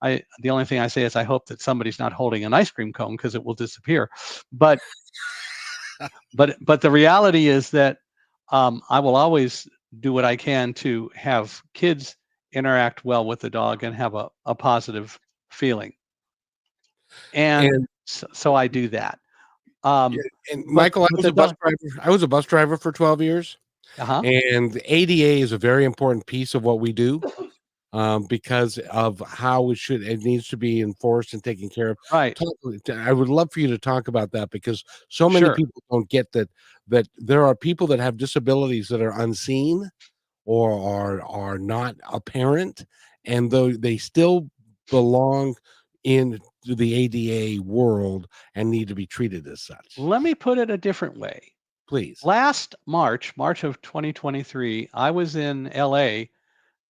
The only thing I say is I hope that somebody's not holding an ice cream cone because it will disappear. But the reality is that I will always do what I can to have kids interact well with the dog and have a positive feeling. And And so I do that. yeah, Um, and but Michael, I but was the a bus dog, driver. I was a bus driver for 12 years, uh-huh, and the ADA is a very important piece of what we do, because of how it needs to be enforced and taken care of. right, I would love for you to talk about that because so many sure. people don't get that there are people that have disabilities that are unseen or are not apparent, and though they still belong in the ADA world and need to be treated as such. Let me put it a different way. Please. Last March of 2023, I was in LA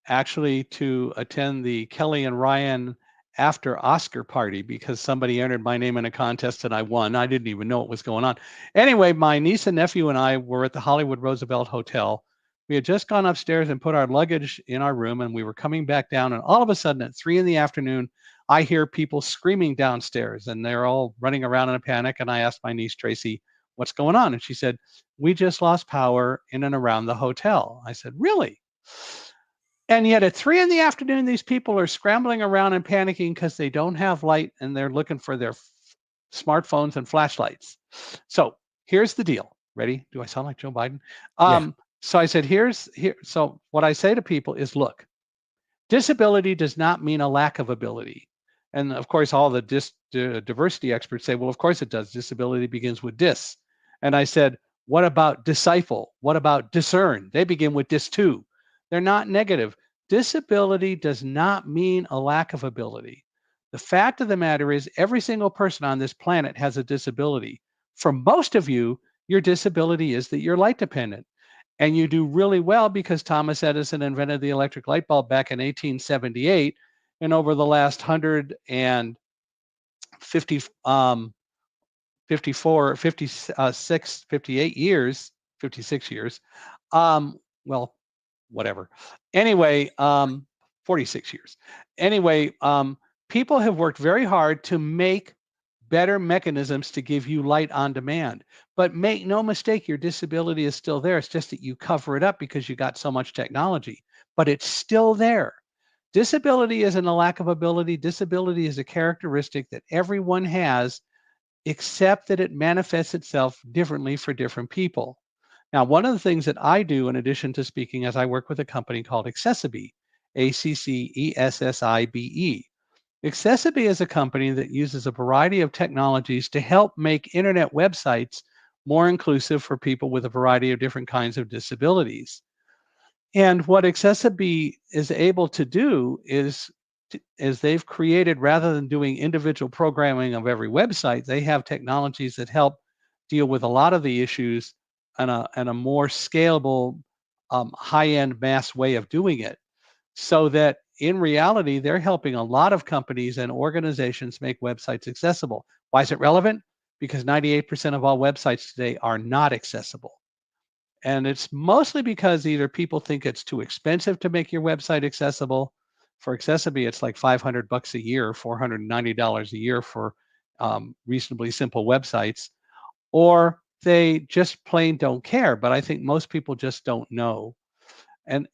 actually to attend the Kelly and Ryan after Oscar party because somebody entered my name in a contest and I won. I didn't even know what was going on. Anyway, my niece and nephew and I were at the Hollywood Roosevelt Hotel. We had just gone upstairs and put our luggage in our room and we were coming back down. And all of a sudden at 3 in the afternoon, I hear people screaming downstairs and they're all running around in a panic. And I asked my niece, Tracy, what's going on? And she said, "We just lost power in and around the hotel." I said, "Really?" And yet at 3 in the afternoon, these people are scrambling around and panicking because they don't have light and they're looking for their smartphones and flashlights. So here's the deal. Ready? Do I sound like Joe Biden? Yeah. So I said, so what I say to people is, look, disability does not mean a lack of ability. And of course, all the diversity experts say, well, of course it does. Disability begins with dis. And I said, what about disciple? What about discern? They begin with dis too. They're not negative. Disability does not mean a lack of ability. The fact of the matter is, every single person on this planet has a disability. For most of you, your disability is that you're light dependent. And you do really well because Thomas Edison invented the electric light bulb back in 1878. And over the last 150, 54, 56, 58 years, 56 years, well, whatever. Anyway, 46 years. Anyway, people have worked very hard to make better mechanisms to give you light on demand. But make no mistake, your disability is still there. It's just that you cover it up because you got so much technology, but it's still there. Disability isn't a lack of ability. Disability is a characteristic that everyone has, except that it manifests itself differently for different people. Now, one of the things that I do in addition to speaking is I work with a company called Accessibe, Accessibe. Accessibe is a company that uses a variety of technologies to help make internet websites more inclusive for people with a variety of different kinds of disabilities. And what Accessibility is able to do is they've created, rather than doing individual programming of every website, they have technologies that help deal with a lot of the issues and a more scalable, high-end mass way of doing it. So that in reality, they're helping a lot of companies and organizations make websites accessible. Why is it relevant? Because 98% of all websites today are not accessible. And it's mostly because either people think it's too expensive to make your website accessible. For Accessibility, it's like $500 a year, $490 a year for reasonably simple websites, or they just plain don't care. But I think most people just don't know. And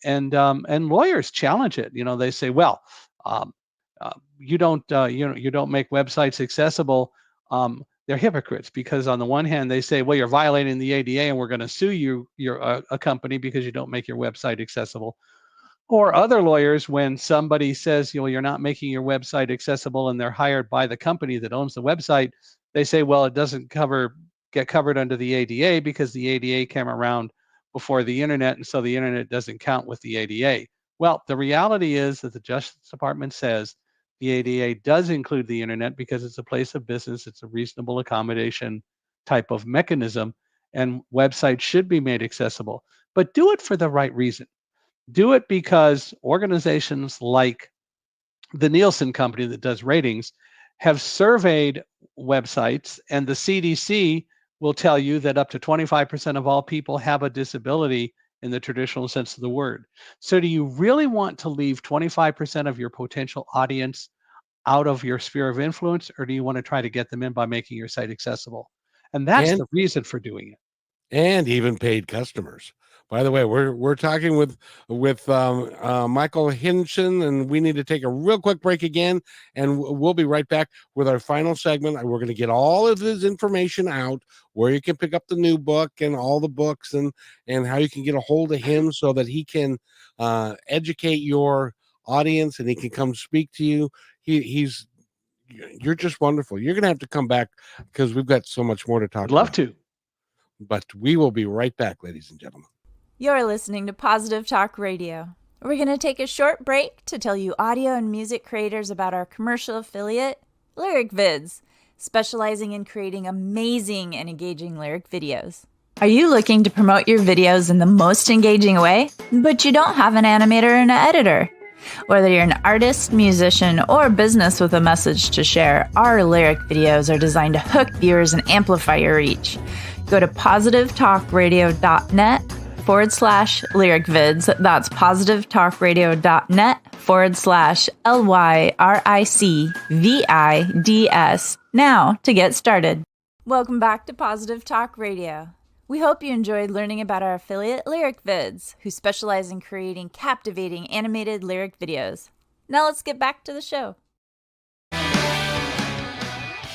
lawyers challenge it. You know, they say, well, um, you don't make websites accessible. They're hypocrites, because on the one hand they say, well, you're violating the ADA and we're going to sue you, you're a company, because you don't make your website accessible. Or other lawyers, when somebody says, you're not making your website accessible, and they're hired by the company that owns the website, they say, well, it doesn't get covered under the ADA because the ADA came around before the internet, and so the internet doesn't count with the ADA. Well, the reality is that the Justice Department says the ADA does include the internet because it's a place of business, it's a reasonable accommodation type of mechanism, and websites should be made accessible. But do it for the right reason. Do it because organizations like the Nielsen company that does ratings have surveyed websites, and the CDC will tell you that up to 25% of all people have a disability in the traditional sense of the word. So do you really want to leave 25% of your potential audience out of your sphere of influence, or do you want to try to get them in by making your site accessible? And that's And the reason for doing it. and even paid customers. By the way, we're talking with Michael Hingson, and we need to take a real quick break again, and we'll be right back with our final segment. We're going to get all of this information out, where you can pick up the new book and all the books, and how you can get a hold of him so that he can educate your audience and he can come speak to you. You're just wonderful. You're going to have to come back because we've got so much more to talk I'd love about. to. But we will be right back, ladies and gentlemen. You're listening to Positive Talk Radio. We're going to take a short break to tell you audio and music creators about our commercial affiliate, Lyric Vids, specializing in creating amazing and engaging lyric videos. Are you looking to promote your videos in the most engaging way, but you don't have an animator and an editor? Whether you're an artist, musician, or business with a message to share, our lyric videos are designed to hook viewers and amplify your reach. Go to positivetalkradio.net/lyric vids. That's positivetalkradio.net/LYRICVIDS now to get started. Welcome back to Positive Talk Radio. We hope you enjoyed learning about our affiliate Lyric Vids, who specialize in creating captivating animated lyric videos. Now let's get back to the show.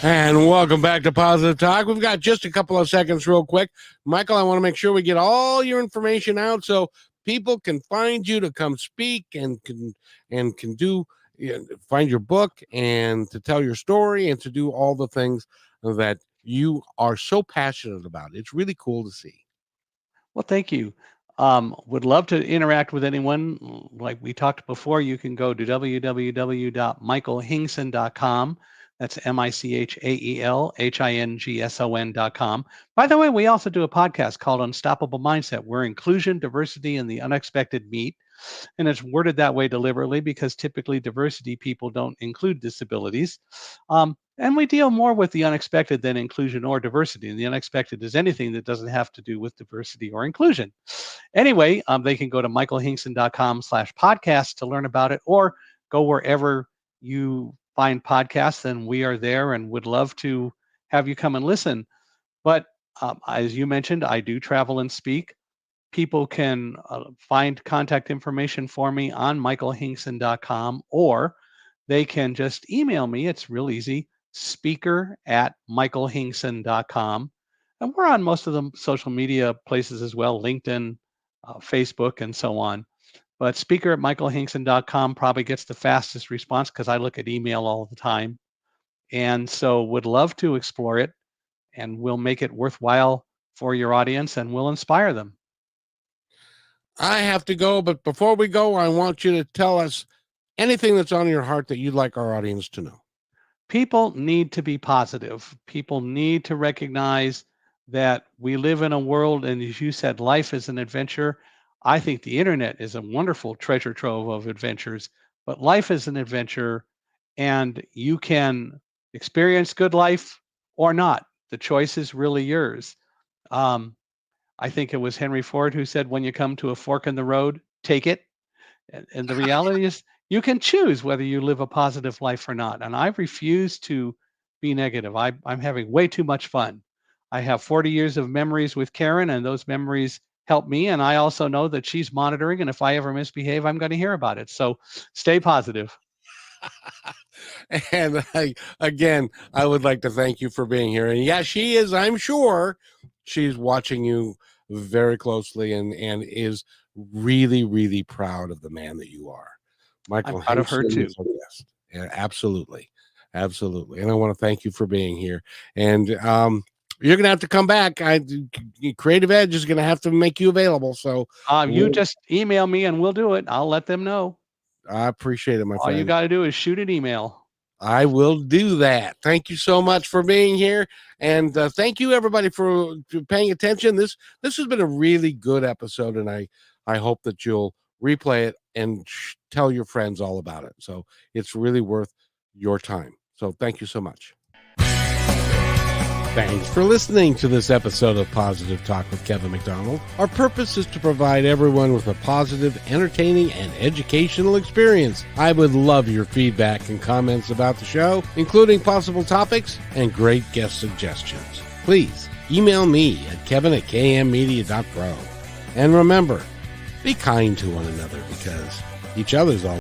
And welcome back to Positive Talk. We've got just a couple of seconds real quick. Michael, I want to make sure we get all your information out so people can find you to come speak and can do find your book and to tell your story and to do all the things that you are so passionate about. It's really cool to see. Well, thank you. Would love to interact with anyone. Like we talked before, you can go to www.michaelhingson.com. That's MICHAELHINGSON.com. By the way, we also do a podcast called Unstoppable Mindset, where inclusion, diversity, and the unexpected meet. And it's worded that way deliberately because typically diversity people don't include disabilities. And we deal more with the unexpected than inclusion or diversity. And the unexpected is anything that doesn't have to do with diversity or inclusion. Anyway, they can go to michaelhingson.com/podcast to learn about it, or go wherever you find podcasts, and we are there and would love to have you come and listen. But as you mentioned, I do travel and speak. People can find contact information for me on michaelhingson.com, or they can just email me. It's real easy, speaker@michaelhingson.com. And we're on most of the social media places as well, LinkedIn, Facebook, and so on. But speaker@michaelhingson.com probably gets the fastest response because I look at email all the time. And so would love to explore it, and we'll make it worthwhile for your audience and will inspire them. I have to go, but before we go, I want you to tell us anything that's on your heart that you'd like our audience to know. People need to be positive. People need to recognize that we live in a world, and as you said, life is an adventure. I think the internet is a wonderful treasure trove of adventures, but life is an adventure, and you can experience good life or not. The choice is really yours. I think it was Henry Ford who said, when you come to a fork in the road, take it. And the reality is, you can choose whether you live a positive life or not. And I refuse to be negative. I'm having way too much fun. I have 40 years of memories with Karen, and those memories help me. And I also know that she's monitoring. And if I ever misbehave, I'm going to hear about it. So stay positive. And again, I would like to thank you for being here. And yeah, she is, I'm sure she's watching you very closely and is really, really proud of the man that you are. Michael, I'm proud of her too. Yes, yeah, absolutely. Absolutely. And I want to thank you for being here. And you're going to have to come back. Creative Edge is going to have to make you available. So you just email me and we'll do it. I'll let them know. I appreciate it, my friend. All you got to do is shoot an email. I will do that. Thank you so much for being here. And thank you, everybody, for paying attention. This has been a really good episode, and I hope that you'll replay it and tell your friends all about it. So it's really worth your time. So thank you so much. Thanks for listening to this episode of Positive Talk with Kevin McDonald. Our purpose is to provide everyone with a positive, entertaining, and educational experience. I would love your feedback and comments about the show, including possible topics and great guest suggestions. Please email me at kevin@kmmedia.pro. And remember, be kind to one another because each other's all